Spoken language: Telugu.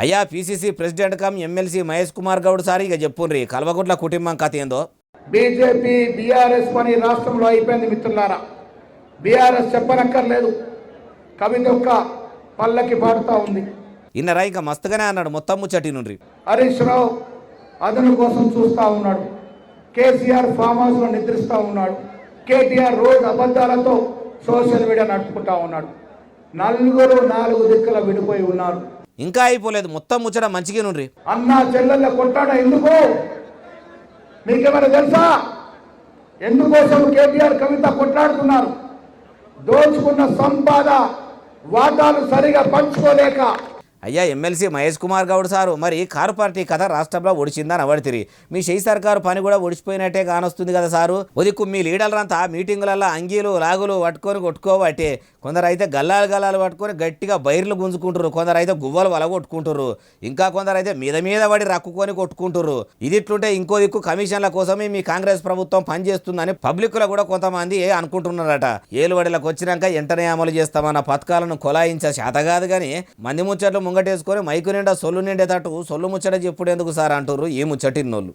అయ్యా PCC president come MLC Mahesh Kumar Goud sir ఇక చెప్పుండ్రి కల్వకుంట్ల కుటుంబం కథ ఏందో. బీజేపీ బీఆర్ఎస్ పని రాష్ట్రంలో అయిపోయింది మిత్రులారా. బీఆర్ఎస్ చెప్పనక్కర్లేదు, కవిత యొక్క పల్లకి పాడుతూ ఉంది. ఇన్నరా ఇంకా మస్తుగానే అన్నాడు మొత్తం ముచ్చటి నుండి. హరీష్ రావు అదను కోసం చూస్తూ ఉన్నాడు, కేసీఆర్ ఫామ్ హౌస్ లో నిద్రిస్తూ ఉన్నాడు, కేటీఆర్ రోజు అబద్ధాలతో సోషల్ మీడియా నడుపుకుంటా ఉన్నాడు. నలుగురు నాలుగు దిక్కుల విడిపోయి ఉన్నారు. ఇంకా అయిపోలేదు మొత్తం ముచ్చట మంచిగా నుండి. అన్నా చెల్లెళ్ళ కొట్టాడ ఎందుకు మీకేమైనా తెలుసా? ఎందుకోసం కేటీఆర్ కవిత కొట్లాడుతున్నారు? దోచుకున్న సంపాద వాటాలు సరిగా పంచుకోలేక. అయ్యా ఎమ్మెల్సీ మహేష్ కుమార్ గౌడ్ సారు మరి కారు పార్టీ కథ రాష్ట్రంలో ఒడిచిందని అవడితిరి. మీ షెయి సర్కారు పని కూడా ఒడిచిపోయినట్టే కానొస్తుంది కదా సారు. ఉదిక్కు మీ లీడర్లంతా మీటింగులలో అంగీలు లాగులు పట్టుకొని కొట్టుకోబట్టే. కొందరు అయితే గల్లాలు పట్టుకొని గట్టిగా బైర్లు గుంజుకుంటారు, కొందరు అయితే గువ్వలు వలగొట్టుకుంటారు, ఇంకా కొందరు అయితే మీద పడి రక్కుకొని కొట్టుకుంటారు. ఇది ఇట్లుంటే ఇంకో దిక్కు కమిషన్ల కోసమే మీ కాంగ్రెస్ ప్రభుత్వం పనిచేస్తుందని పబ్లిక్లో కూడా కొంతమంది అనుకుంటున్నారట. ఏలుబడిలకు వచ్చినాక వెంటనే అమలు చేస్తామన్న పథకాలను కొలాయించే శాత కాదు కానీ మంది ముచ్చట్లు ముంగటేసుకొని మైకు నిండా సొల్లు నిండేటట్టు సొల్లు ముచ్చట చెప్పుడేందుకు సార్ అంటారు ఈ ముచ్చటిన్నోళ్ళు.